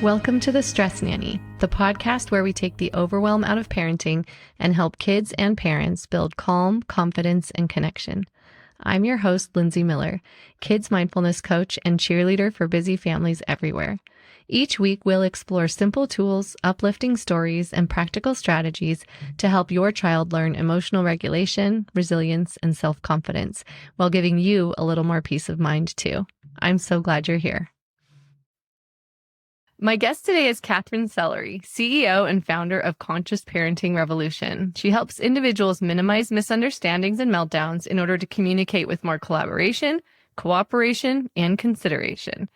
Welcome to the Stress Nanny, the podcast where we take the overwhelm out of parenting and help kids and parents build calm, confidence, and connection. I'm your host, Lindsay Miller, kids mindfulness coach and cheerleader for busy families everywhere. Each week, we'll explore simple tools, uplifting stories, and practical strategies to help your child learn emotional regulation, resilience, and self-confidence while giving you a little more peace of mind, too. I'm so glad you're here. My guest today is Katherine Sellery, CEO and founder of Conscious Parenting Revolution. She helps individuals minimize misunderstandings and meltdowns in order to communicate with more collaboration, cooperation, and consideration.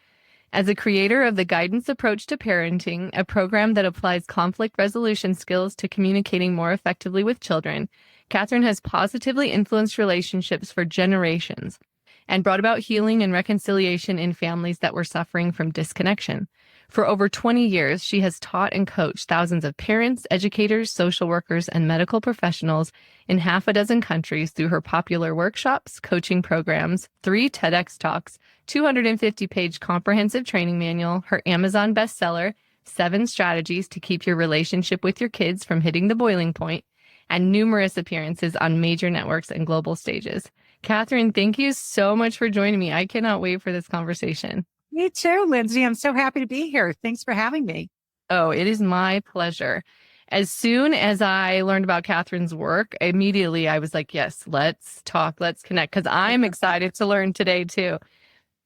As a creator of the Guidance Approach to Parenting, a program that applies conflict resolution skills to communicating more effectively with children, Katherine has positively influenced relationships for generations and brought about healing and reconciliation in families that were suffering from disconnection. For over 20 years, she has taught and coached thousands of parents, educators, social workers, and medical professionals in half a dozen countries through her popular workshops, coaching programs, 3 TEDx talks, 250-page comprehensive training manual, her Amazon bestseller, 7 Strategies to Keep Your Relationship with Your Kids from Hitting the Boiling Point, and numerous appearances on major networks and global stages. Katherine, thank you so much for joining me. I cannot wait for this conversation. Me too, Lindsay. I'm so happy to be here. Thanks for having me. Oh, it is my pleasure. As soon as I learned about Katherine's work, immediately I was like, yes, let's talk, let's connect, because I'm excited to learn today too.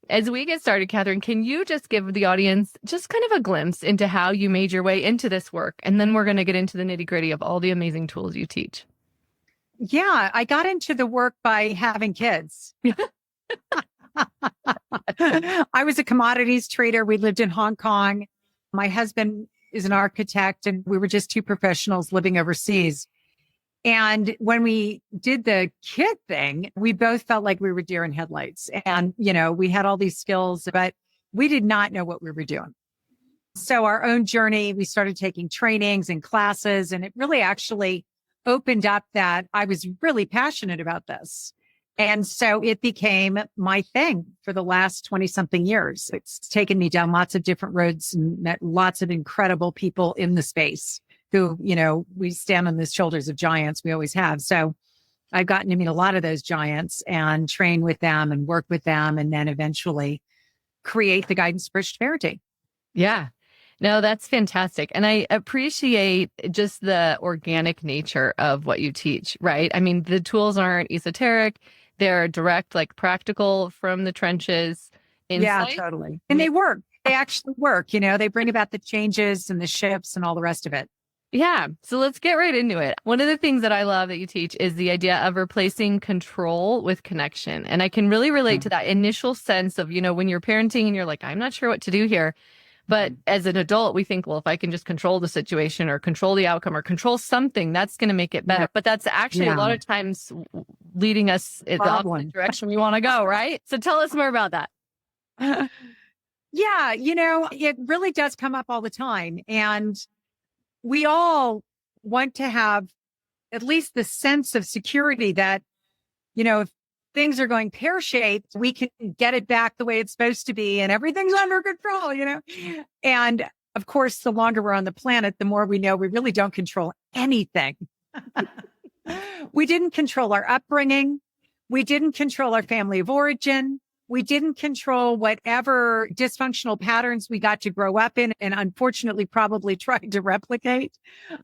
As we get started, Katherine, can you just give the audience just kind of a glimpse into how you made your way into this work? And then we're going to get into the nitty-gritty of all the amazing tools you teach. Yeah, I got into the work by having kids. I was a commodities trader. We lived in Hong Kong. My husband is an architect, and we were just 2 professionals living overseas. And when we did the kid thing, we both felt like we were deer in headlights. And, we had all these skills, but we did not know what we were doing. So our own journey, we started taking trainings and classes, and it really actually opened up that I was really passionate about this. And so it became my thing for the last 20 something years. It's taken me down lots of different roads and met lots of incredible people in the space who, we stand on the shoulders of giants. We always have. So I've gotten to meet a lot of those giants and train with them and work with them, and then eventually create the Guidance Approach to Parenting. Yeah. No, that's fantastic. And I appreciate just the organic nature of what you teach, right? I mean, the tools aren't esoteric. They're direct, like practical from the trenches. Insight. Yeah, totally. And they work. They actually work. They bring about the changes and the shifts and all the rest of it. Yeah. So let's get right into it. One of the things that I love that you teach is the idea of replacing control with connection. And I can really relate to that initial sense of, when you're parenting and you're like, I'm not sure what to do here. But as an adult, we think, well, if I can just control the situation or control the outcome or control something, that's going to make it better. Yeah. But that's actually a lot of times leading us in the opposite direction we want to go, right? So tell us more about that. Yeah, it really does come up all the time. And we all want to have at least the sense of security that, if things are going pear-shaped, we can get it back the way it's supposed to be and everything's under control, And of course, the longer we're on the planet, the more we know we really don't control anything. We didn't control our upbringing. We didn't control our family of origin. We didn't control whatever dysfunctional patterns we got to grow up in and unfortunately probably tried to replicate.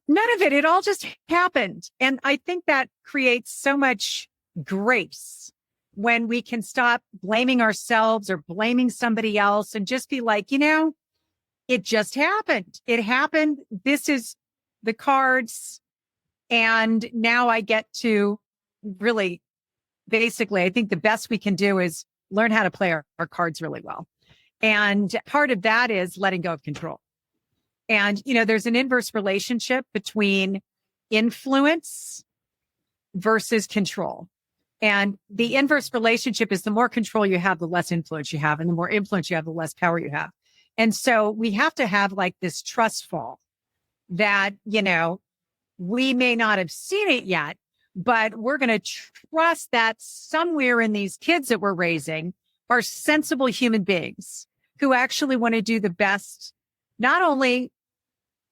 None of it. It all just happened. And I think that creates so much grace when we can stop blaming ourselves or blaming somebody else and just be like, it just happened. It happened. This is the cards. And now I get to really, basically, I think the best we can do is learn how to play our cards really well. And part of that is letting go of control. And, there's an inverse relationship between influence versus control. And the inverse relationship is the more control you have, the less influence you have. And the more influence you have, the less power you have. And so we have to have like this trust fall that, we may not have seen it yet, but we're going to trust that somewhere in these kids that we're raising are sensible human beings who actually want to do the best not only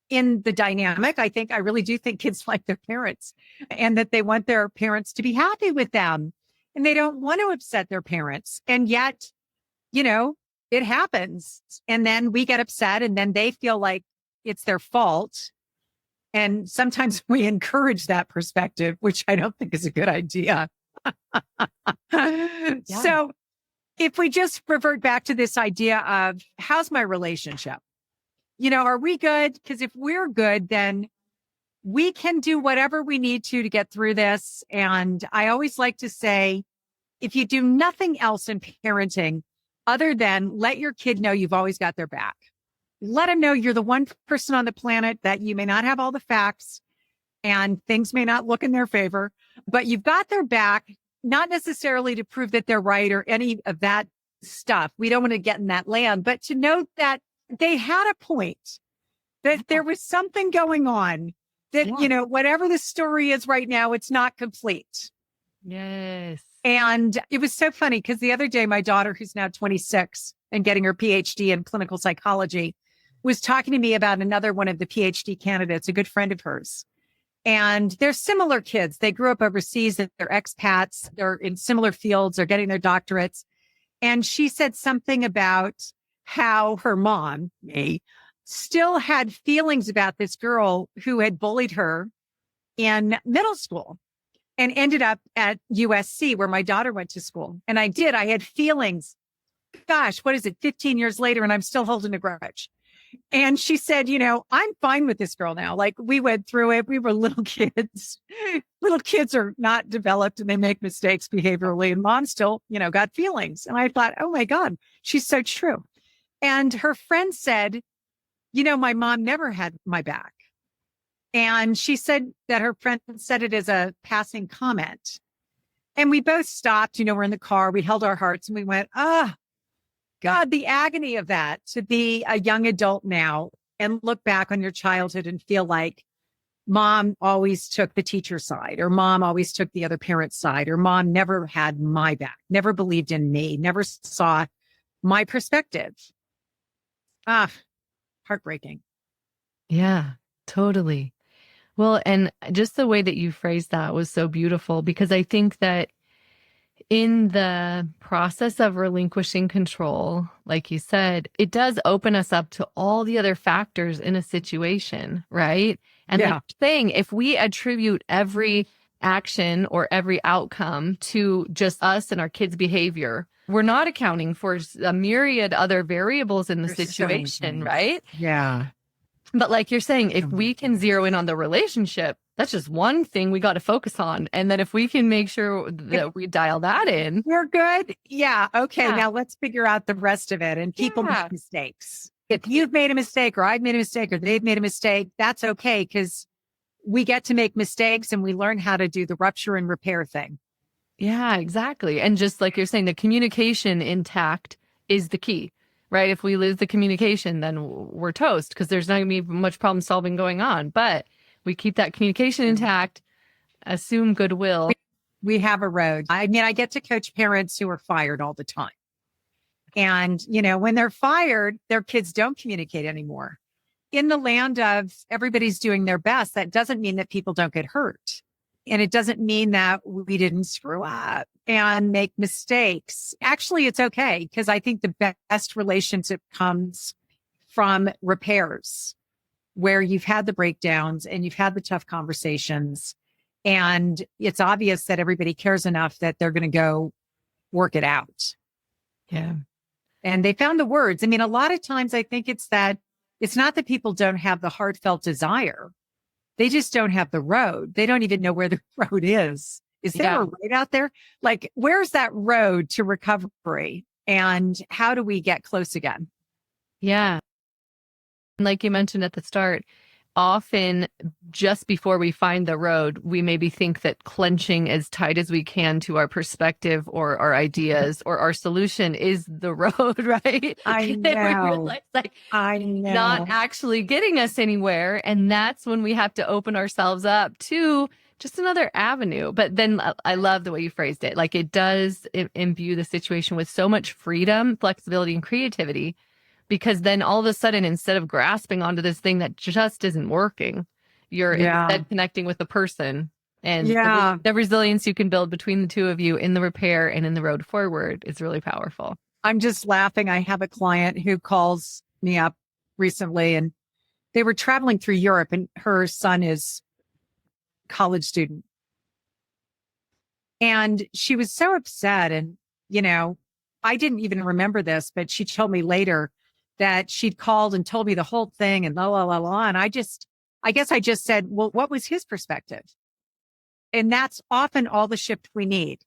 in the dynamic, I really do think kids like their parents and that they want their parents to be happy with them and they don't want to upset their parents. And yet, it happens. And then we get upset and then they feel like it's their fault. And sometimes we encourage that perspective, which I don't think is a good idea. Yeah. So if we just revert back to this idea of how's my relationship? Are we good? Because if we're good, then we can do whatever we need to get through this. And I always like to say, if you do nothing else in parenting other than let your kid know you've always got their back, let them know you're the one person on the planet that you may not have all the facts and things may not look in their favor, but you've got their back, not necessarily to prove that they're right or any of that stuff. We don't want to get in that land, but to know that they had a point, that there was something going on, that, whatever the story is right now, it's not complete. Yes. And it was so funny because the other day, my daughter, who's now 26 and getting her PhD in clinical psychology, was talking to me about another one of the PhD candidates, a good friend of hers. And they're similar kids. They grew up overseas. They're expats. They're in similar fields. They're getting their doctorates. And she said something about how her mom, me, still had feelings about this girl who had bullied her in middle school and ended up at USC where my daughter went to school. And I had feelings. Gosh, what is it? 15 years later, and I'm still holding a grudge. And she said, I'm fine with this girl now. Like, we went through it. We were little kids. Little kids are not developed and they make mistakes behaviorally. And mom still, got feelings. And I thought, oh my God, she's so true. And her friend said, my mom never had my back. And she said that her friend said it as a passing comment. And we both stopped, we're in the car, we held our hearts and we went, God, the agony of that, to be a young adult now and look back on your childhood and feel like mom always took the teacher's side, or mom always took the other parent's side, or mom never had my back, never believed in me, never saw my perspective. Heartbreaking. Yeah, totally. Well, and just the way that you phrased that was so beautiful, because I think that in the process of relinquishing control, like you said, it does open us up to all the other factors in a situation, right? And like you're saying, if we attribute every action or every outcome to just us and our kids' behavior, we're not accounting for a myriad other variables in the situation, right? Yeah. But like you're saying, if we can zero in on the relationship, that's just one thing we got to focus on. And then if we can make sure that we dial that in, we're good. Yeah. Okay. Yeah. Now let's figure out the rest of it. And people make mistakes. If you've made a mistake or I've made a mistake or they've made a mistake, that's okay, because we get to make mistakes and we learn how to do the rupture and repair thing. Yeah, exactly. And just like you're saying, the communication intact is the key. Right? If we lose the communication, then we're toast, because there's not going to be much problem solving going on. But we keep that communication intact, assume goodwill. We have a road. I mean, I get to coach parents who are fired all the time. And, when they're fired, their kids don't communicate anymore. In the land of everybody's doing their best, that doesn't mean that people don't get hurt. And it doesn't mean that we didn't screw up and make mistakes. Actually, it's okay, because I think the best relationship comes from repairs, where you've had the breakdowns and you've had the tough conversations. And it's obvious that everybody cares enough that they're going to go work it out. Yeah. And they found the words. I mean, a lot of times I think it's not that people don't have the heartfelt desire. They just don't have the road. They don't even know where the road is. Is there a road out there? Like, where's that road to recovery? And how do we get close again? Yeah. Like you mentioned at the start, often just before we find the road, we maybe think that clenching as tight as we can to our perspective or our ideas or our solution is the road, right? I know. I know. Not actually getting us anywhere. And that's when we have to open ourselves up to just another avenue. But then I love the way you phrased it. Like, it does imbue the situation with so much freedom, flexibility, and creativity, because then all of a sudden, instead of grasping onto this thing that just isn't working, you're instead connecting with the person. And the resilience you can build between the two of you in the repair and in the road forward is really powerful. I'm just laughing. I have a client who calls me up recently, and they were traveling through Europe, and her son is a college student. And she was so upset. And, I didn't even remember this, but she told me later that she'd called and told me the whole thing and la, la, la, la. And I guess I just said, well, what was his perspective? And that's often all the shift we need.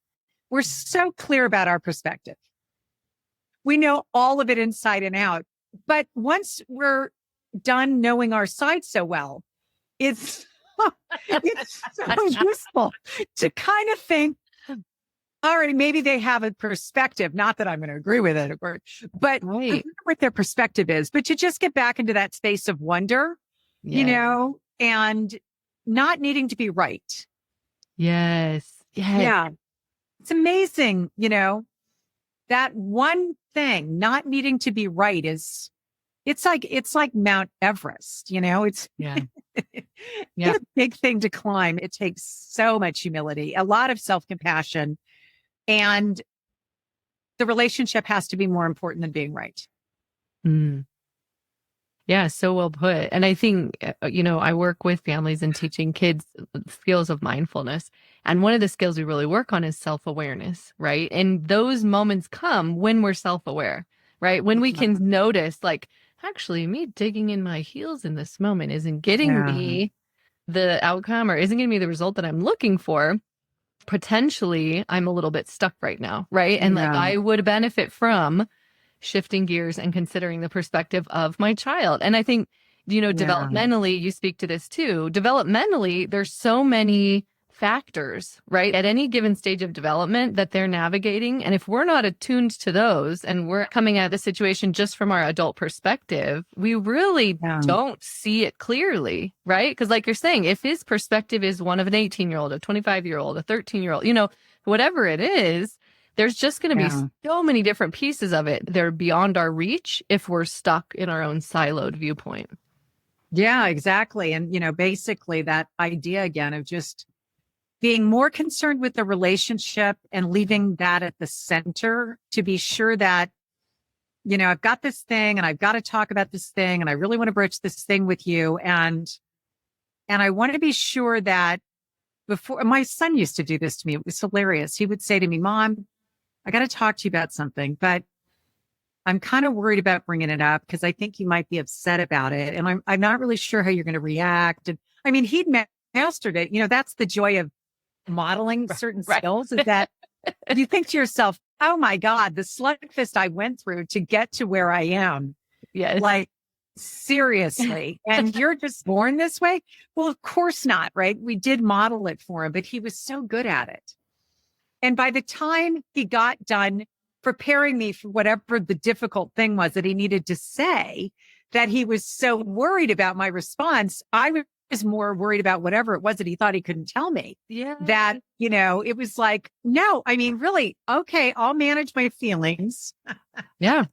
We're so clear about our perspective. We know all of it inside and out. But once we're done knowing our side so well, it's so useful to kind of think, all right, maybe they have a perspective. Not that I'm going to agree with it, but I wonder what their perspective is. But to just get back into that space of wonder, and not needing to be right. Yes. Yeah. It's amazing, that one thing, not needing to be right it's like Mount Everest, it's a big thing to climb. It takes so much humility, a lot of self-compassion, and the relationship has to be more important than being right. Yeah, so well put. And I think, I work with families and teaching kids skills of mindfulness. And one of the skills we really work on is self-awareness, right? And those moments come when we're self-aware, right? When we can notice, like, actually, me digging in my heels in this moment isn't getting me the outcome or isn't getting me the result that I'm looking for. Potentially, I'm a little bit stuck right now, right? And like, I would benefit from shifting gears and considering the perspective of my child. And I think, developmentally, you speak to this too. Developmentally, there's so many factors, right? At any given stage of development that they're navigating. And if we're not attuned to those and we're coming at the situation just from our adult perspective, we really don't see it clearly, right? Because like you're saying, if his perspective is one of an 18-year-old, a 25-year-old, a 13-year-old, whatever it is, there's just going to be so many different pieces of it. They're beyond our reach if we're stuck in our own siloed viewpoint. Yeah, exactly. And, basically that idea again of just being more concerned with the relationship and leaving that at the center to be sure that, I've got this thing and I've got to talk about this thing and I really want to broach this thing with you. And I want to be sure that before my son used to do this to me. It was hilarious. He would say to me, Mom, I got to talk to you about something, but I'm kind of worried about bringing it up because I think you might be upset about it. And I'm not really sure how you're going to react. And I mean, he'd mastered it. That's the joy of modeling certain skills is that you think to yourself, oh my God, the slugfest I went through to get to where I am. Yes. Like, seriously. And you're just born this way? Well, of course not, right? We did model it for him, but he was so good at it. And by the time he got done preparing me for whatever the difficult thing was that he needed to say, that he was so worried about my response, I was more worried about whatever it was that he thought he couldn't tell me. Yeah. That, it was like, no, I mean, really, okay, I'll manage my feelings. Yeah.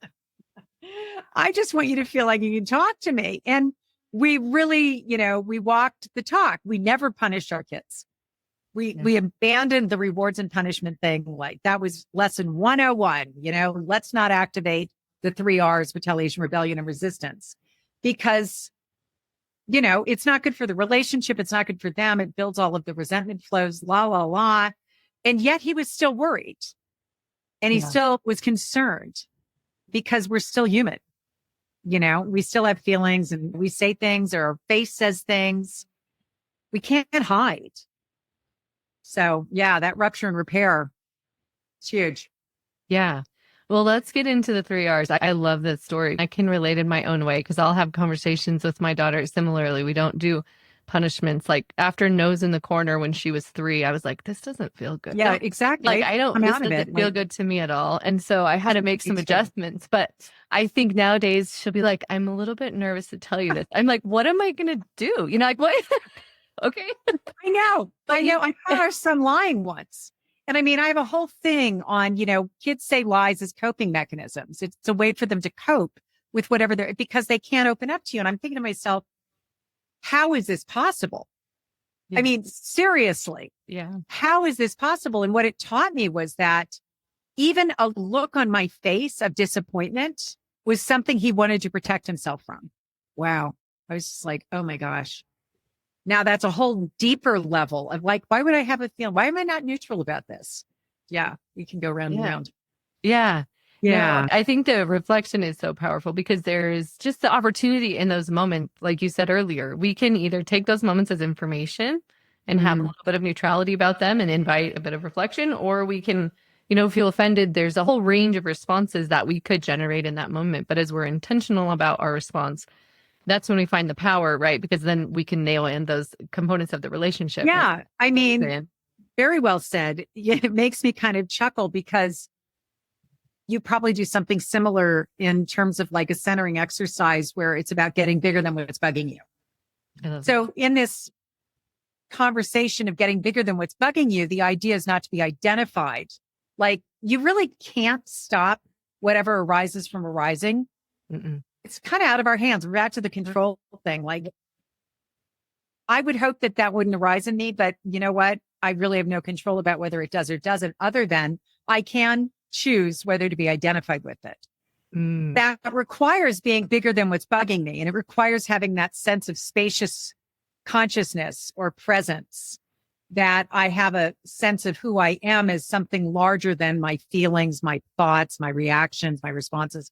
I just want you to feel like you can talk to me. And we really, we walked the talk. We never punished our kids. We abandoned the rewards and punishment thing. Like that was lesson 101, let's not activate the 3 R's, retaliation, rebellion, and resistance, because, it's not good for the relationship. It's not good for them. It builds all of the resentment flows, la, la, la. And yet he was still worried and he still was concerned because we're still human. We still have feelings and we say things or our face says things. We can't hide. So yeah, that rupture and repair, it's huge. Yeah. Well, let's get into the 3 R's. I love that story. I can relate in my own way because I'll have conversations with my daughter similarly. We don't do punishments. Like after nose in the corner when she was 3, I was like, this doesn't feel good. Yeah, exactly. Like this doesn't feel good to me at all. And so I had to make some adjustments. But I think nowadays she'll be like, I'm a little bit nervous to tell you this. I'm like, what am I going to do? Like what? Okay. I know. I caught our son lying once. And I mean, I have a whole thing on, kids say lies as coping mechanisms. It's a way for them to cope. with whatever they're, because they can't open up to you. And I'm thinking to myself, how is this possible? Yeah. I mean, seriously, Yeah. how is this possible? And what it taught me was that even a look on my face of disappointment was something he wanted to protect himself from. Wow. I was just like, oh my gosh. Now that's a whole deeper level of like, why would I have a feeling? Why am I not neutral about this? Yeah. We can go round and Yeah. round. Yeah. Yeah. No, I think the reflection is so powerful because there's just the opportunity in those moments, like you said earlier. We can either take those moments as information and have a little bit of neutrality about them and invite a bit of reflection, or we can, feel offended. There's a whole range of responses that we could generate in that moment. But as we're intentional about our response, that's when we find the power, right? Because then we can nail in those components of the relationship. Yeah. I mean, very well said. It makes me kind of chuckle because you probably do something similar in terms of like a centering exercise where it's about getting bigger than what's bugging you. So in this conversation of getting bigger than what's bugging you, the idea is not to be identified. Like you really can't stop whatever arises from arising. It's kind of out of our hands. We're back to the control thing. Like I would hope that that wouldn't arise in me, but you know what? I really have no control about whether it does or doesn't, other than I can choose whether to be identified with it. That requires being bigger than what's bugging me. And it requires having that sense of spacious consciousness or presence, that I have a sense of who I am as something larger than my feelings, my thoughts, my reactions, my responses.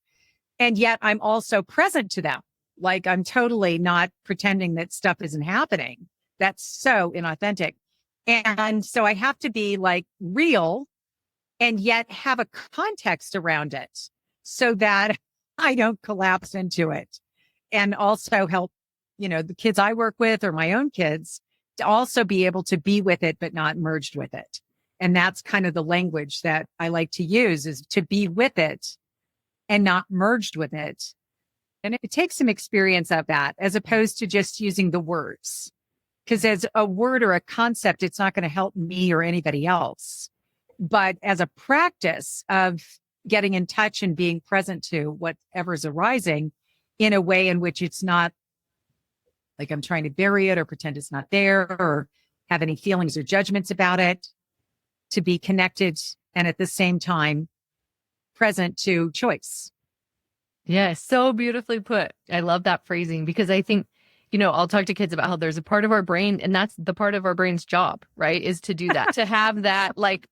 And yet I'm also present to them. Like I'm totally not pretending that stuff isn't happening. That's so inauthentic. And so I have to be like real and yet have a context around it so that I don't collapse into it. And also help, the kids I work with or my own kids to also be able to be with it, but not merged with it. And that's kind of the language that I like to use, is to be with it and not merged with it. And it takes some experience of that as opposed to just using the words. Because as a word or a concept, it's not going to help me or anybody else. But as a practice of getting in touch and being present to whatever's arising in a way in which it's not like I'm trying to bury it or pretend it's not there or have any feelings or judgments about it, to be connected and at the same time present to choice. Yeah, so beautifully put. I love that phrasing because I think, I'll talk to kids about how there's a part of our brain, and that's the part of our brain's job, right? Is to do that, to have that like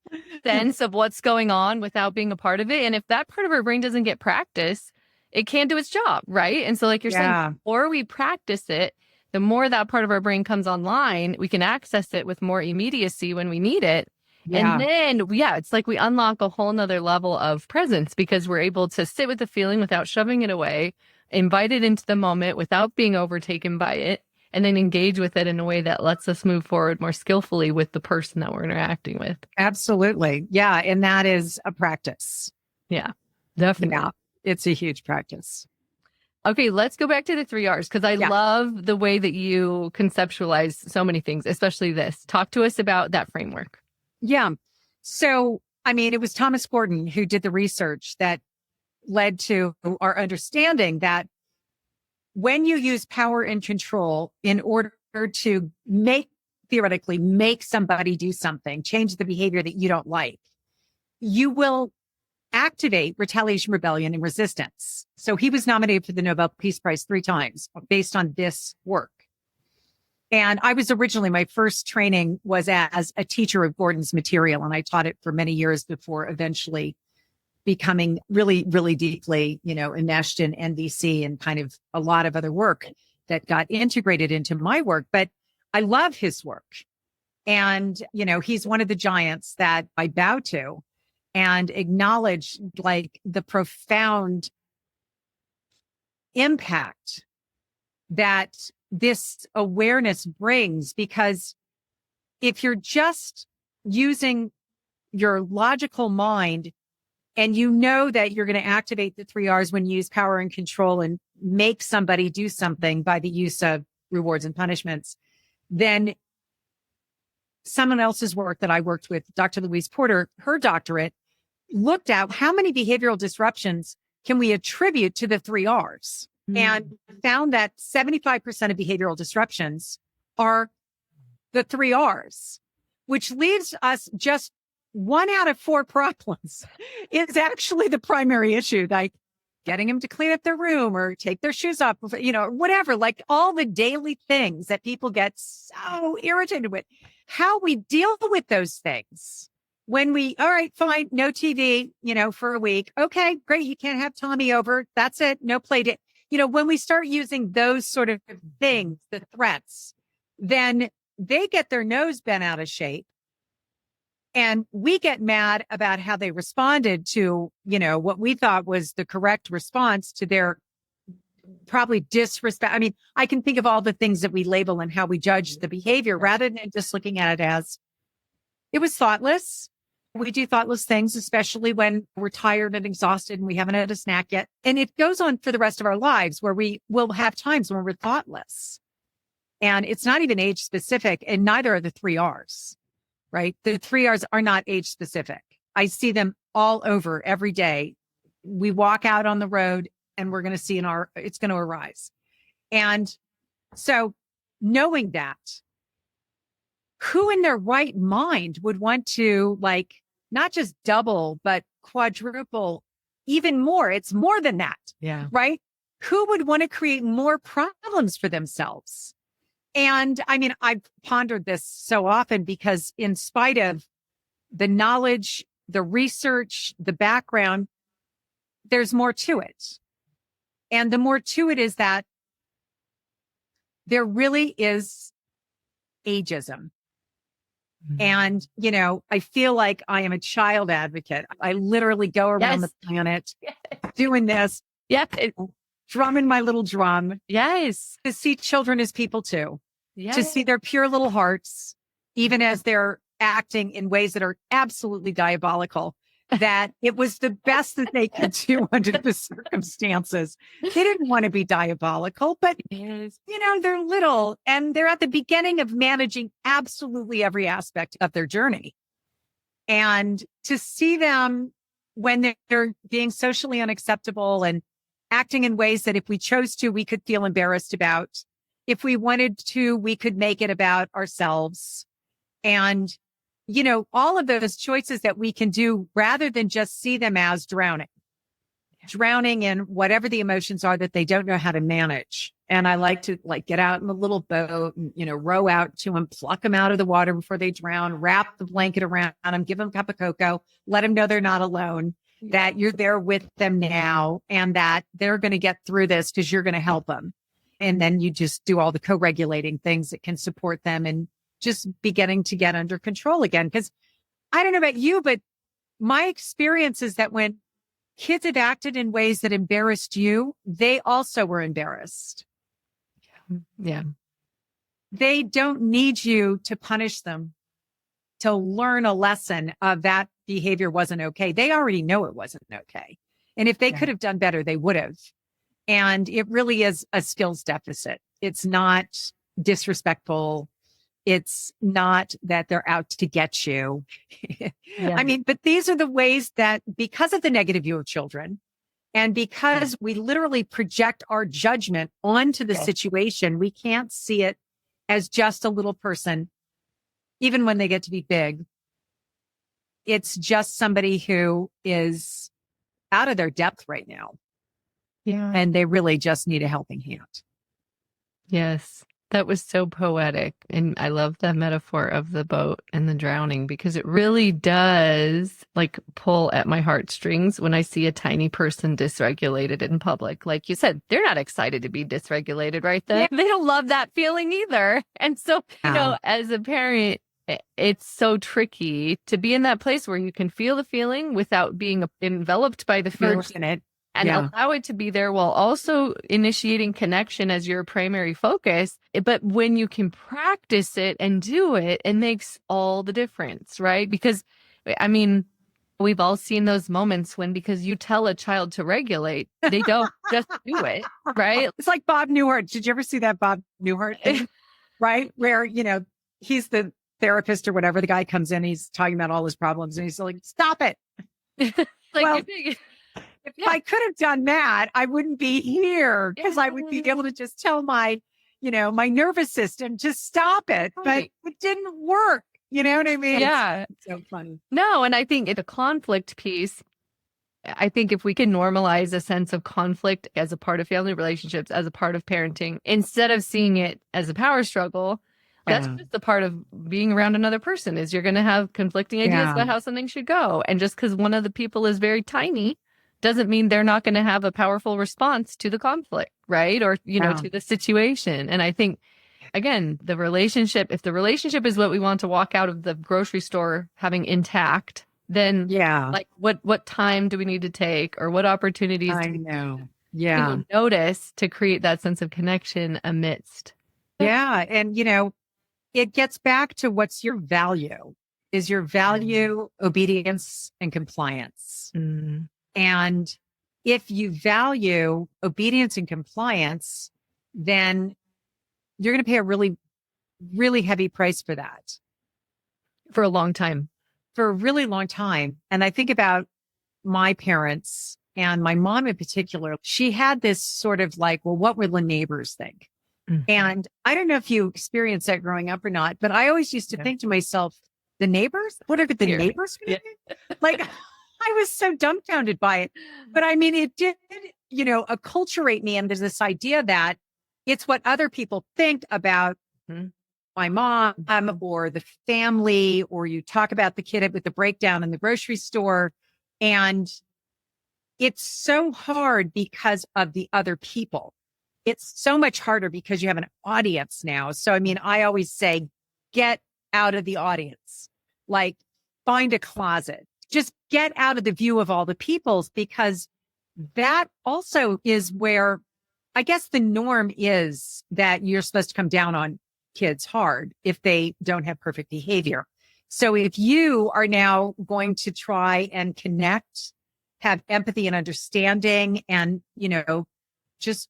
sense of what's going on without being a part of it. And if that part of our brain doesn't get practice, it can't do its job, right? And so like you're saying, the more we practice it, the more that part of our brain comes online, we can access it with more immediacy when we need it. And then, it's like we unlock a whole nother level of presence because we're able to sit with the feeling without shoving it away, invite it into the moment without being overtaken by it, and then engage with it in a way that lets us move forward more skillfully with the person that we're interacting with. Absolutely. Yeah. And that is a practice. Yeah, definitely. Yeah, it's a huge practice. Okay, let's go back to the 3 R's because I love the way that you conceptualize so many things, especially this. Talk to us about that framework. Yeah. So, I mean, it was Thomas Gordon who did the research that led to our understanding that when you use power and control in order to theoretically make somebody do something, change the behavior that you don't like, you will activate retaliation, rebellion, and resistance. So he was nominated for the Nobel Peace Prize 3 times based on this work. And I was originally, my first training was as a teacher of Gordon's material. And I taught it for many years before eventually becoming really, really deeply, enmeshed in NVC and kind of a lot of other work that got integrated into my work. But I love his work. And, he's one of the giants that I bow to and acknowledge like the profound impact that this awareness brings, because if you're just using your logical mind and that you're going to activate the 3 R's when you use power and control and make somebody do something by the use of rewards and punishments, then someone else's work that I worked with, Dr. Louise Porter, her doctorate, looked at how many behavioral disruptions can we attribute to the 3 Rs? And found that 75% of behavioral disruptions are the 3 Rs, which leaves us just 1 out of 4 problems is actually the primary issue, like getting them to clean up their room or take their shoes off, whatever, like all the daily things that people get so irritated with. How we deal with those things when all right, fine, no TV, for a week. Okay, great. You can't have Tommy over. That's it. No play date. When we start using those sort of things, the threats, then they get their nose bent out of shape. And we get mad about how they responded to, what we thought was the correct response to their probably disrespect. I mean, I can think of all the things that we label and how we judge the behavior rather than just looking at it as it was thoughtless. We do thoughtless things, especially when we're tired and exhausted and we haven't had a snack yet. And it goes on for the rest of our lives where we will have times when we're thoughtless. And it's not even age specific, and neither are the 3 Rs, right? The 3 Rs are not age specific. I see them all over every day. We walk out on the road and we're going to see it's going to arise. And so knowing that, who in their right mind would want to not just double, but quadruple even more? It's more than that. Yeah. Right? Who would want to create more problems for themselves? And I mean, I've pondered this so often because in spite of the knowledge, the research, the background, there's more to it. And the more to it is that there really is ageism. And, I feel like I am a child advocate. I literally go around the planet doing this. Yep. Drumming my little drum. Yes. To see children as people too. Yes. To see their pure little hearts, even as they're acting in ways that are absolutely diabolical, that it was the best that they could do under the circumstances. They didn't want to be diabolical, but, they're little and they're at the beginning of managing absolutely every aspect of their journey. And to see them when they're being socially unacceptable and acting in ways that if we chose to, we could feel embarrassed about. If we wanted to, we could make it about ourselves. And all of those choices that we can do rather than just see them as drowning in whatever the emotions are that they don't know how to manage. And I like to get out in a little boat and, row out to them, pluck them out of the water before they drown, wrap the blanket around them, give them a cup of cocoa, let them know they're not alone, that you're there with them now and that they're going to get through this because you're going to help them. And then you just do all the co-regulating things that can support them and just beginning to get under control again. Because I don't know about you, but my experience is that when kids have acted in ways that embarrassed you, they also were embarrassed. Yeah. They don't need you to punish them to learn a lesson of that behavior wasn't okay. They already know it wasn't okay. And if they could have done better, they would have. And it really is a skills deficit. It's not disrespectful. It's not that they're out to get you. I mean, but these are the ways that because of the negative view of children and because we literally project our judgment onto the situation, we can't see it as just a little person, even when they get to be big. It's just somebody who is out of their depth right now. Yeah. And they really just need a helping hand. Yes. That was so poetic. And I love that metaphor of the boat and the drowning because it really does pull at my heartstrings when I see a tiny person dysregulated in public. Like you said, they're not excited to be dysregulated right then. Yeah. They don't love that feeling either. And so, as a parent, it's so tricky to be in that place where you can feel the feeling without being enveloped by the feeling. And allow it to be there while also initiating connection as your primary focus. But when you can practice it and do it, it makes all the difference, right? Because, I mean, we've all seen those moments when because you tell a child to regulate, they don't just do it, right? It's like Bob Newhart. Did you ever see that Bob Newhart thing? Right? Where, he's the therapist or whatever. The guy comes in, he's talking about all his problems and he's like, stop it. If If I could have done that, I wouldn't be here because I would be able to just tell my, my nervous system to stop it. Right. But it didn't work. You know what I mean? Yeah. It's so funny. No, and I think the conflict piece, I think if we can normalize a sense of conflict as a part of family relationships, as a part of parenting, instead of seeing it as a power struggle, that's just the part of being around another person is you're going to have conflicting ideas about how something should go. And just because one of the people is very tiny doesn't mean they're not going to have a powerful response to the conflict, right? Or, to the situation. And I think, again, the relationship, if the relationship is what we want to walk out of the grocery store having intact, then like what time do we need to take or what opportunities do we notice to create that sense of connection amidst? Yeah. And, it gets back to what's your value. Is your value obedience and compliance? And if you value obedience and compliance, then you're going to pay a really, really heavy price for that. For a long time. For a really long time. And I think about my parents and my mom in particular. She had this sort of like, well, what will the neighbors think? And I don't know if you experienced that growing up or not, but I always used to think to myself, the neighbors? What are the neighbors going to think? Like, I was so dumbfounded by it. But I mean, it did, acculturate me into this idea that it's what other people think about my mom or the family, or you talk about the kid with the breakdown in the grocery store. And it's so hard because of the other people. It's so much harder because you have an audience now. So, I mean, I always say, get out of the audience, like find a closet, just get out of the view of all the peoples, because that also is where I guess the norm is that you're supposed to come down on kids hard if they don't have perfect behavior. So if you are now going to try and connect, have empathy and understanding, and, just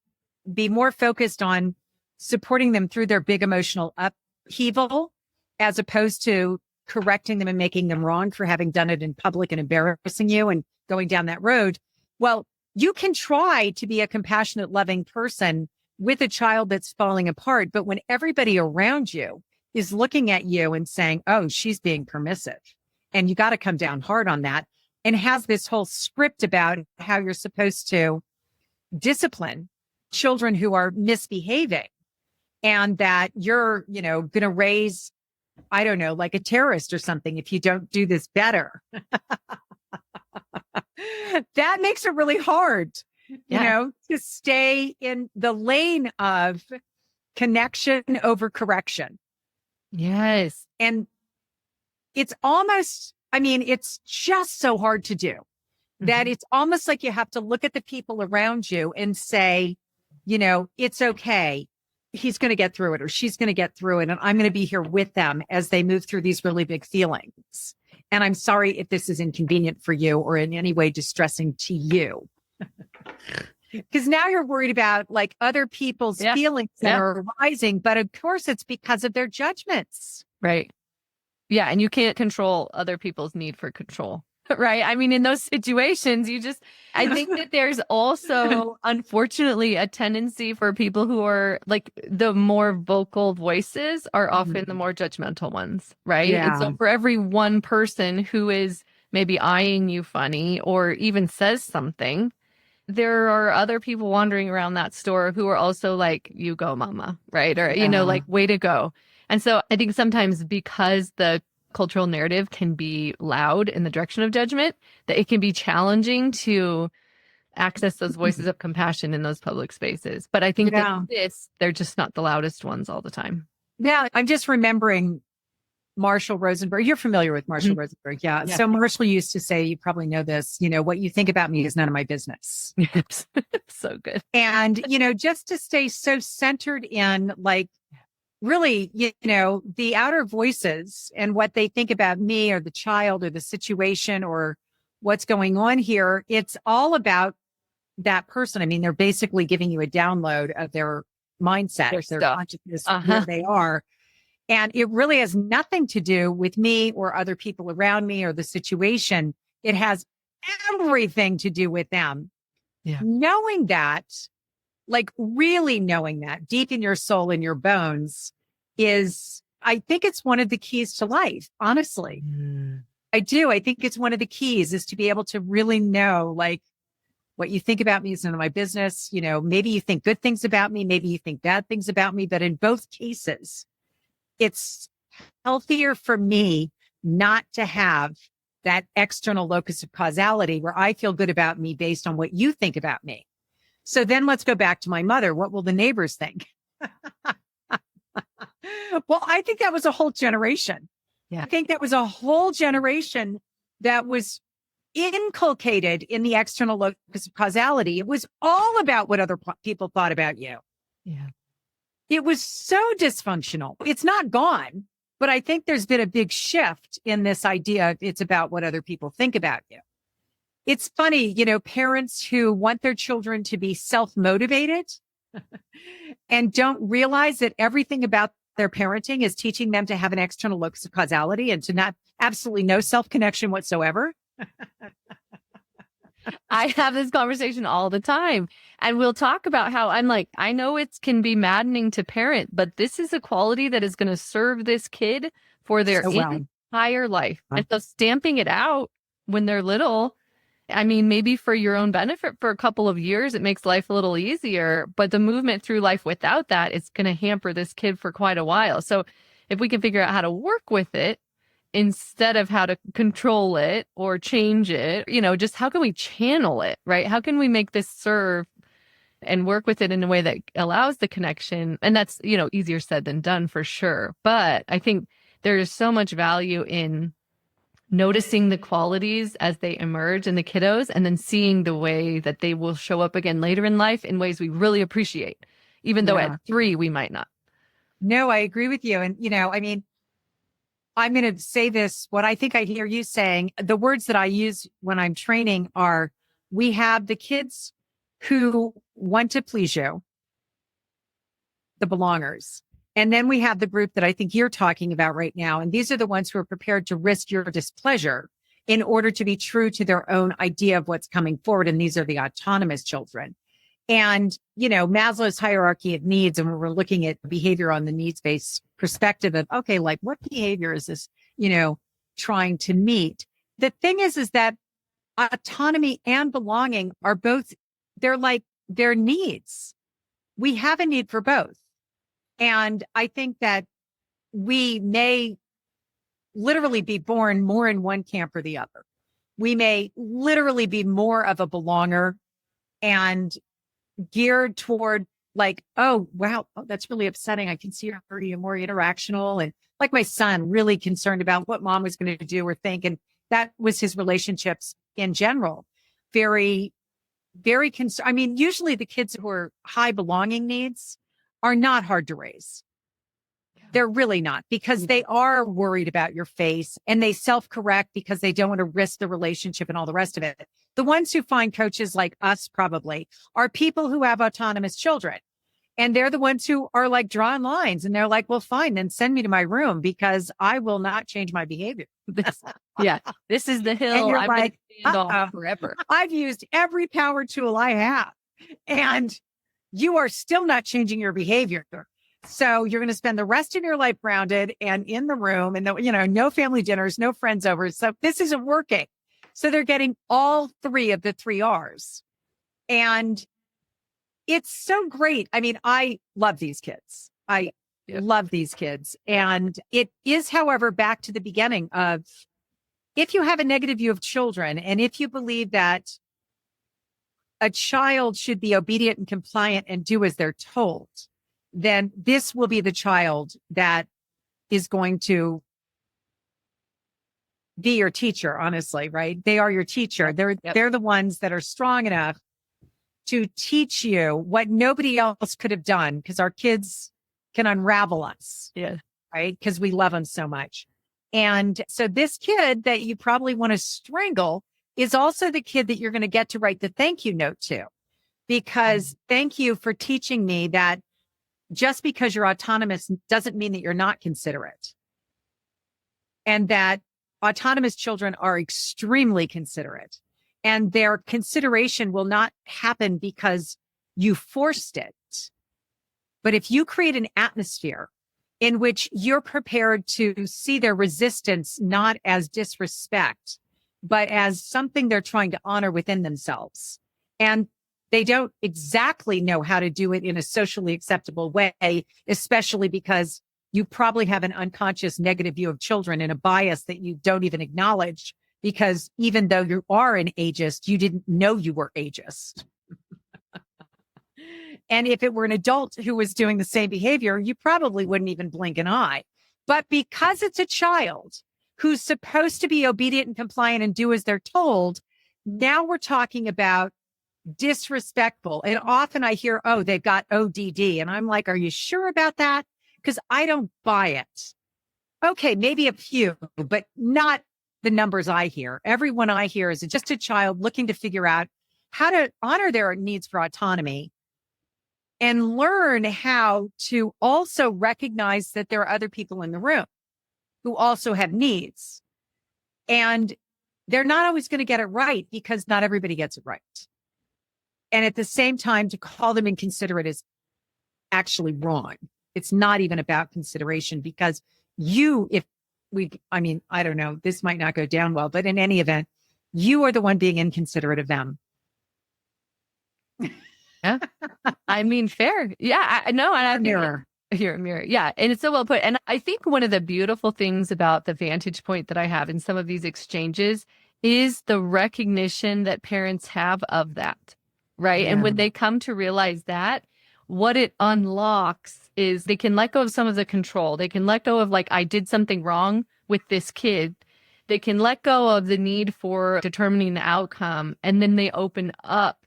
be more focused on supporting them through their big emotional upheaval, as opposed to correcting them and making them wrong for having done it in public and embarrassing you and going down that road. Well, you can try to be a compassionate, loving person with a child that's falling apart. But when everybody around you is looking at you and saying, oh, she's being permissive, and you got to come down hard on that, and have this whole script about how you're supposed to discipline children who are misbehaving, and that you're, going to raise, I don't know, like a terrorist or something if you don't do this better. That makes it really hard, to stay in the lane of connection over correction. Yes. And it's almost, it's just so hard to do that it's almost like you have to look at the people around you and say, it's okay. He's going to get through it, or she's going to get through it. And I'm going to be here with them as they move through these really big feelings. And I'm sorry if this is inconvenient for you or in any way distressing to you. Because now you're worried about like other people's feelings that are arising. But of course, it's because of their judgments. Right. Yeah. And you can't control other people's need for control. Right. I mean, in those situations, I think that there's also, unfortunately, a tendency for people who are like the more vocal voices are often the more judgmental ones. Right. Yeah. And so for every one person who is maybe eyeing you funny or even says something, there are other people wandering around that store who are also like, you go, mama. Right. Or, like, way to go. And so I think sometimes because the cultural narrative can be loud in the direction of judgment, that it can be challenging to access those voices of compassion in those public spaces. But I think that they're just not the loudest ones all the time. Yeah. I'm just remembering Marshall Rosenberg. You're familiar with Marshall Rosenberg. Yeah. So Marshall used to say, you probably know this, what you think about me is none of my business. So good. And, just to stay so centered in like, really, the outer voices and what they think about me or the child or the situation or what's going on here. It's all about that person. I mean, they're basically giving you a download of their mindset, their consciousness, where they are. And it really has nothing to do with me or other people around me or the situation. It has everything to do with them. Yeah. Knowing that, like really knowing that deep in your soul and your bones I think it's one of the keys to life, honestly. I do. I think it's one of the keys is to be able to really know, like, what you think about me is none of my business. You know, maybe you think good things about me. Maybe you think bad things about me. But in both cases, it's healthier for me not to have that external locus of causality where I feel good about me based on what you think about me. So then let's go back to my mother. What will the neighbors think? Well, I think that was a whole generation. Yeah. I think that was a whole generation that was inculcated in the external locus of causality. It was all about what other people thought about you. Yeah. It was so dysfunctional. It's not gone, but I think there's been a big shift in this idea. It's about what other people think about you. It's funny, you know, parents who want their children to be self-motivated and don't realize that everything about their parenting is teaching them to have an external locus of causality and to not absolutely no self-connection whatsoever. I have this conversation all the time, and we'll talk about how I'm like, I know it can be maddening to parent, but this is a quality that is going to serve this kid for their entire life. And so stamping it out when they're little, I mean, maybe for your own benefit for a couple of years, it makes life a little easier, but the movement through life without that is going to hamper this kid for quite a while. So if we can figure out how to work with it instead of how to control it or change it, you know, just how can we channel it, right? How can we make this serve and work with it in a way that allows the connection? And that's, you know, easier said than done for sure. But I think there is so much value in noticing the qualities as they emerge in the kiddos and then seeing the way that they will show up again later in life in ways we really appreciate, even though at 3, we might not. No, I agree with you. And, you know, I mean, I'm going to say this, what I think I hear you saying, the words that I use when I'm training are, we have the kids who want to please you, the belongers. And then we have the group that I think you're talking about right now. And these are the ones who are prepared to risk your displeasure in order to be true to their own idea of what's coming forward. And these are the autonomous children. And, you know, Maslow's hierarchy of needs, and when we're looking at behavior on the needs-based perspective of, okay, like what behavior is this, you know, trying to meet? The thing is that autonomy and belonging are both, they're needs. We have a need for both. And I think that we may literally be born more in one camp or the other. We may literally be more of a belonger and geared toward like, oh, wow, that's really upsetting. I can see you're already more interactional. And like my son, really concerned about what mom was going to do or think. And that was his relationships in general. Very, very concerned. I mean, usually the kids who are high belonging needs are not hard to raise. They're really not, because they are worried about your face and they self-correct because they don't want to risk the relationship and all the rest of it. The ones who find coaches like us probably are people who have autonomous children. And they're the ones who are like drawing lines and they're like, well, fine, then send me to my room because I will not change my behavior. This is the hill and you're I'm like, going to stand on forever. I've used every power tool I have. And you are still not changing your behavior. So you're going to spend the rest of your life grounded and in the room and, you know, no family dinners, no friends over. So this isn't working. So they're getting all 3 of the 3 R's. And it's so great. I mean, I love these kids. I love these kids. And it is, however, back to the beginning of, if you have a negative view of children and if you believe that a child should be obedient and compliant and do as they're told, then this will be the child that is going to be your teacher, honestly, right? They are your teacher. They're the ones that are strong enough to teach you what nobody else could have done, because our kids can unravel us. Yeah. Right? Because we love them so much. And so this kid that you probably want to strangle is also the kid that you're going to get to write the thank you note to, because thank you for teaching me that just because you're autonomous doesn't mean that you're not considerate. And that autonomous children are extremely considerate. and their consideration will not happen because you forced it. But if you create an atmosphere in which you're prepared to see their resistance not as disrespect, but as something they're trying to honor within themselves, and they don't exactly know how to do it in a socially acceptable way, especially because you probably have an unconscious negative view of children and a bias that you don't even acknowledge, because even though you are an ageist, you didn't know you were ageist. And if it were an adult who was doing the same behavior, you probably wouldn't even blink an eye. But because it's a child who's supposed to be obedient and compliant and do as they're told, now we're talking about disrespectful. And often I hear, oh, they've got ODD. And I'm like, are you sure about that? Because I don't buy it. Okay, maybe a few, but not the numbers I hear. Everyone I hear is just a child looking to figure out how to honor their needs for autonomy and learn how to also recognize that there are other people in the room who also have needs. And they're not always going to get it right because not everybody gets it right. And at the same time, to call them inconsiderate is actually wrong. It's not even about consideration, because I don't know, this might not go down well, but in any event, you are the one being inconsiderate of them. Yeah. I mean, fair. Yeah. I know. And I Mirror. You're a mirror. Yeah. And it's so well put. And I think one of the beautiful things about the vantage point that I have in some of these exchanges is the recognition that parents have of that. Right. Yeah. And when they come to realize that, what it unlocks is they can let go of some of the control. They can let go of, like, I did something wrong with this kid. They can let go of the need for determining the outcome. And then they open up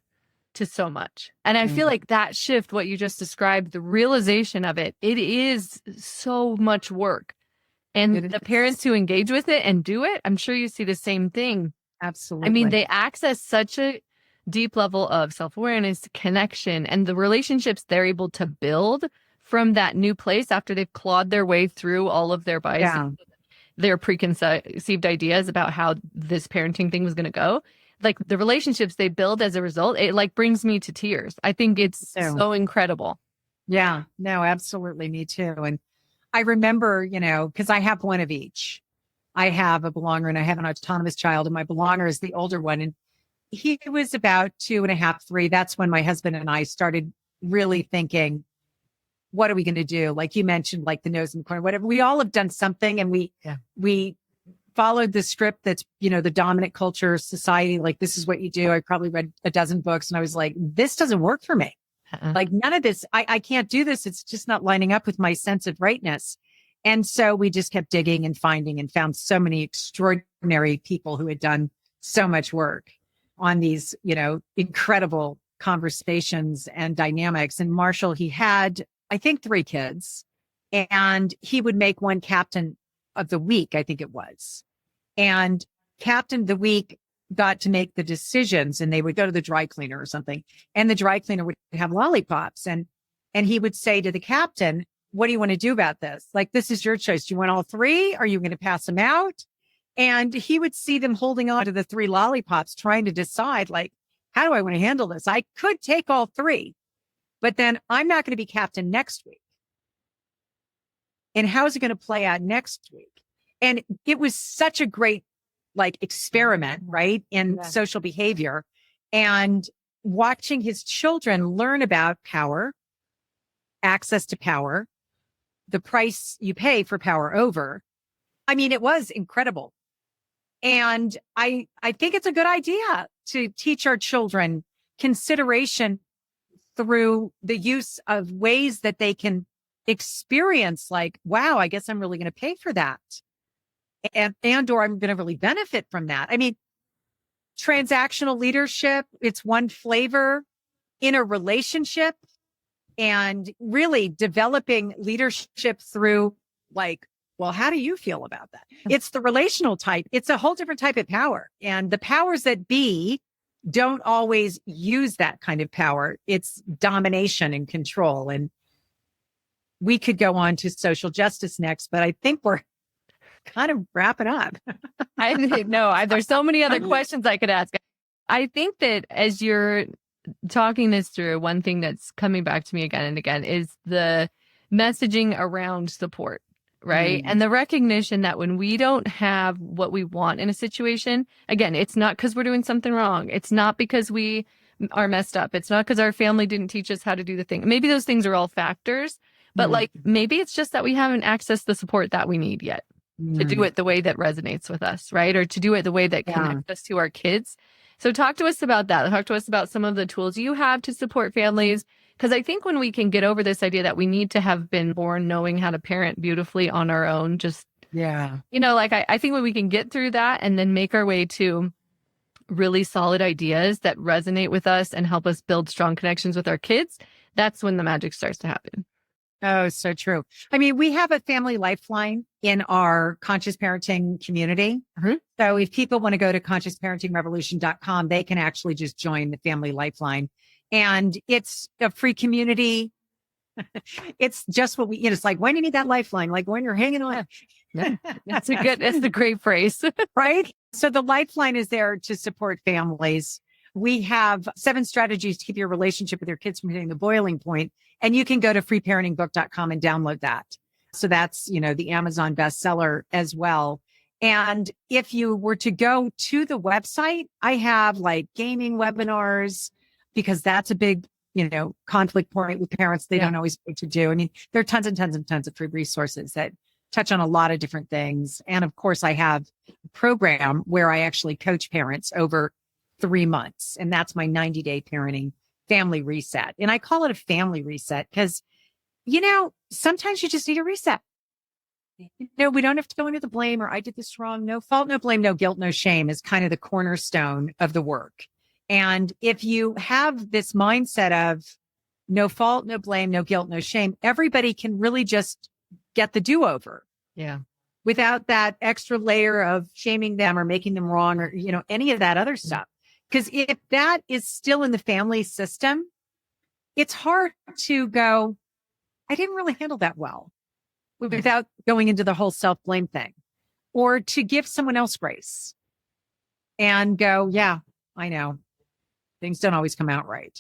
to so much. And I feel like that shift, what you just described, the realization of it, it is so much work. And the parents who engage with it and do it, I'm sure you see the same thing. Absolutely. I mean, they access such a deep level of self-awareness, connection, and the relationships they're able to build from that new place after they've clawed their way through all of their biases, their preconceived ideas about how this parenting thing was going to go. Like, the relationships they build as a result, it like brings me to tears. I think it's so incredible. Yeah, no, absolutely. Me too. And I remember, because I have one of each. I have a belonger and I have an autonomous child, and my belonger is the older one. And he was about 2.5, 3. That's when my husband and I started really thinking, what are we going to do? Like you mentioned, like the nose in the corner, whatever. We all have done something, and we followed the script that's, the dominant culture society. Like, this is what you do. I probably read a dozen books, and I was like, this doesn't work for me. Like, none of this, I can't do this. It's just not lining up with my sense of rightness. And so we just kept digging and finding, and found so many extraordinary people who had done so much work on these, incredible conversations and dynamics. And Marshall, he had, I think, 3 kids, and he would make one captain of the week, I think it was. And captain of the week got to make the decisions, and they would go to the dry cleaner or something. And the dry cleaner would have lollipops. And he would say to the captain, what do you want to do about this? Like, this is your choice. Do you want all 3? Are you going to pass them out? And he would see them holding on to the 3 lollipops, trying to decide, like, how do I want to handle this? I could take all 3, but then I'm not going to be captain next week. And how is it going to play out next week? And it was such a great, like, experiment, right, in social behavior, and watching his children learn about power, access to power, the price you pay for power over. I mean, it was incredible. And I think it's a good idea to teach our children consideration through the use of ways that they can experience, like, wow, I guess I'm really going to pay for that. Or I'm going to really benefit from that. I mean, transactional leadership, it's one flavor in a relationship, and really developing leadership through, like, well, how do you feel about that? It's the relational type. It's a whole different type of power. And the powers that be don't always use that kind of power. It's domination and control. And we could go on to social justice next, but I think we're kind of wrapping up. I know there's so many other questions I could ask. I think that as you're talking this through, one thing that's coming back to me again and again is the messaging around support, right? Mm, And the recognition that when we don't have what we want in a situation, again, it's not because we're doing something wrong. It's not because we are messed up. It's not because our family didn't teach us how to do the thing. Maybe those things are all factors, but mm, like maybe it's just that we haven't accessed the support that we need yet to do mm. it the way that resonates with us, right? Or to do it the way that Yeah. connects us to our kids. So talk to us about that. Talk to us about some of the tools you have to support families. Because I think when we can get over this idea that we need to have been born knowing how to parent beautifully on our own, just, Yeah. like I think when we can get through that and then make our way to really solid ideas that resonate with us and help us build strong connections with our kids, that's when the magic starts to happen. Oh, so true. I mean, we have a family lifeline in our conscious parenting community. Mhm. So if people want to go to consciousparentingrevolution.com, they can actually just join the family lifeline. And it's a free community. It's just what it's like when you need that lifeline, like when you're hanging on. Yeah, that's a great phrase. Right? So the lifeline is there to support families. We have 7 strategies to keep your relationship with your kids from hitting the boiling point. And you can go to freeparentingbook.com and download that. So that's, the Amazon bestseller as well. And if you were to go to the website, I have like gaming webinars because that's a big, conflict point with parents. They don't always know what to do. I mean, there are tons and tons and tons of free resources that touch on a lot of different things. And of course, I have a program where I actually coach parents over 3 months. And that's my 90-day parenting family reset. And I call it a family reset because, sometimes you just need a reset. No, we don't have to go into the blame or I did this wrong. No fault, no blame, no guilt, no shame is kind of the cornerstone of the work. And if you have this mindset of no fault, no blame, no guilt, no shame, everybody can really just get the do-over. Yeah. Without that extra layer of shaming them or making them wrong or, any of that other stuff. Because if that is still in the family system, it's hard to go, I didn't really handle that well without going into the whole self-blame thing or to give someone else grace and go, yeah, I know things don't always come out right.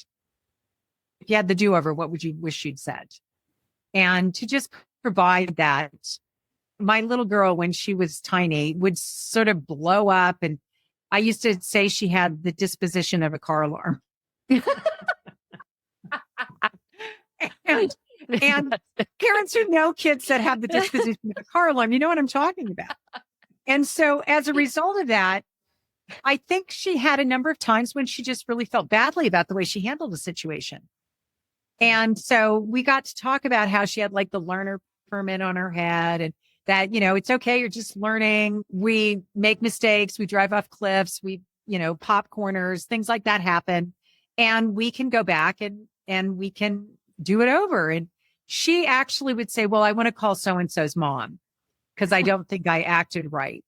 If you had the do-over, what would you wish you'd said? And to just provide that. My little girl, when she was tiny, would sort of blow up. And I used to say she had the disposition of a car alarm. and parents who know kids that have the disposition of a car alarm, you know what I'm talking about. And so as a result of that, I think she had a number of times when she just really felt badly about the way she handled the situation. And so we got to talk about how she had like the learner permit on her head and that, it's okay. You're just learning. We make mistakes. We drive off cliffs. We, pop corners, things like that happen. And we can go back and we can do it over. And she actually would say, well, I want to call so-and-so's mom because I don't think I acted right.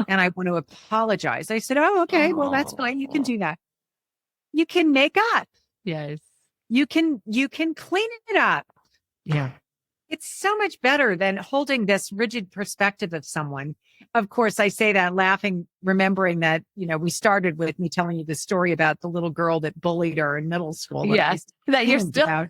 And I want to apologize. I said, oh, okay, well, that's fine. You can do that. You can make up. Yes. You can clean it up. Yeah. It's so much better than holding this rigid perspective of someone. Of course, I say that laughing, remembering that, we started with me telling you the story about the little girl that bullied her in middle school. Yes. That you're still about.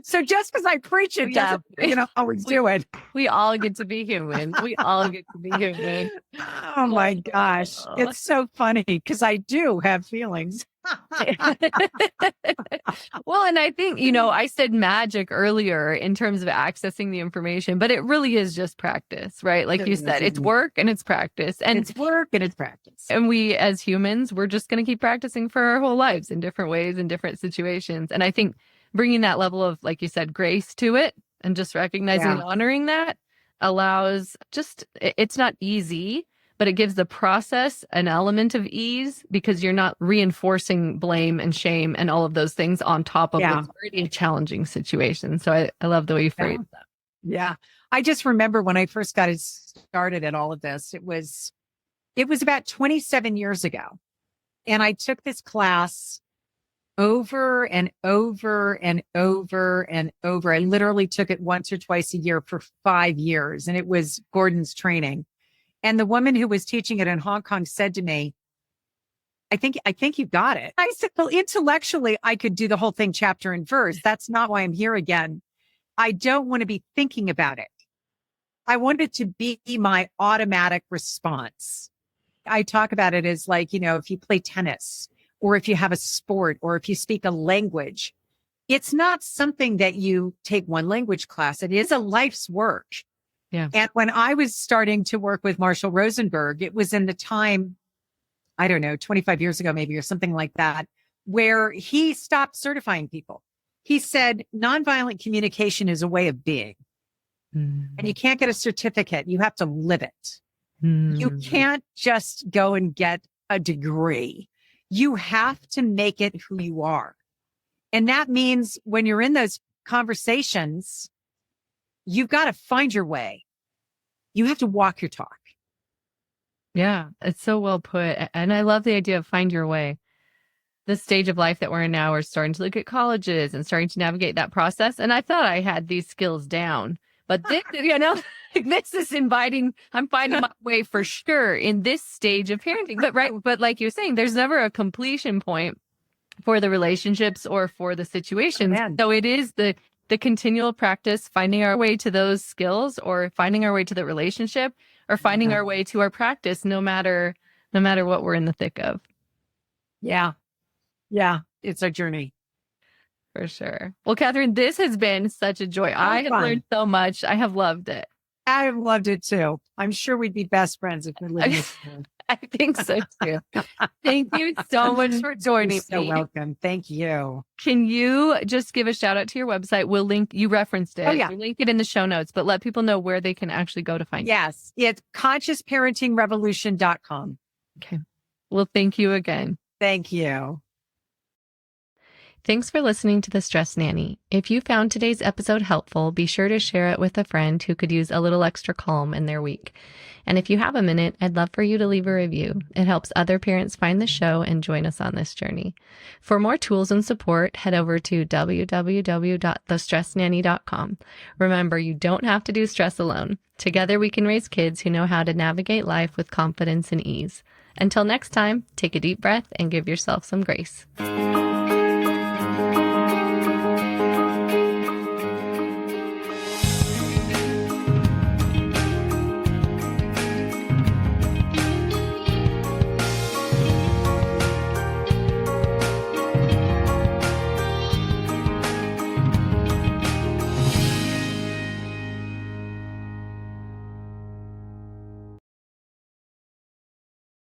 So just because I preach it doesn't, always do it. We all get to be human. We all get to be human. Oh my gosh. It's so funny because I do have feelings. Well, and I think, I said magic earlier in terms of accessing the information, but it really is just practice, right? Like you said, it's work and it's practice. And it's work and it's practice. And we as humans, we're just going to keep practicing for our whole lives in different ways, in different situations. And I think bringing that level of, like you said, grace to it and just recognizing and honoring that allows it's not easy, but it gives the process an element of ease because you're not reinforcing blame and shame and all of those things on top of what's already a challenging situation. So I love the way you phrase that. Yeah. I just remember when I first got started at all of this, it was about 27 years ago. And I took this class over and over and over and over. I literally took it once or twice a year for 5 years. And it was Gordon's training. And the woman who was teaching it in Hong Kong said to me, I think you got it. I said, well, intellectually, I could do the whole thing chapter and verse. That's not why I'm here again. I don't want to be thinking about it. I want it to be my automatic response. I talk about it as like, if you play tennis or if you have a sport or if you speak a language, it's not something that you take one language class. It is a life's work. Yeah. And when I was starting to work with Marshall Rosenberg, it was in the time, I don't know, 25 years ago, maybe, or something like that, where he stopped certifying people. He said, nonviolent communication is a way of being. And you can't get a certificate. You have to live it. You can't just go and get a degree. You have to make it who you are. And that means when you're in those conversations, you've got to find your way. You have to walk your talk. Yeah, it's so well put. And I love the idea of find your way. The stage of life that we're in now, we're starting to look at colleges and starting to navigate that process. And I thought I had these skills down, but this, this is inviting, I'm finding my way for sure in this stage of parenting. But like you're saying, there's never a completion point for the relationships or for the situations. So it is the continual practice, finding our way to those skills or finding our way to the relationship or finding our way to our practice, no matter what we're in the thick of. Yeah. Yeah. It's a journey. For sure. Well, Katherine, this has been such a joy. I have learned so much. I have loved it. I have loved it too. I'm sure we'd be best friends if we lived this way. I think so too. Thank you so much for joining me. You're so welcome. Thank you. Can you just give a shout out to your website? We'll link, you referenced it. Oh, yeah. We'll link it in the show notes, but let people know where they can actually go to find you. Yes. It's consciousparentingrevolution.com. Okay. Well, thank you again. Thank you. Thanks for listening to the Stress Nanny. If you found today's episode helpful, be sure to share it with a friend who could use a little extra calm in their week. And if you have a minute, I'd love for you to leave a review. It helps other parents find the show and join us on this journey. For more tools and support, head over to www.thestressnanny.com. Remember, you don't have to do stress alone. Together, we can raise kids who know how to navigate life with confidence and ease. Until next time, take a deep breath and give yourself some grace.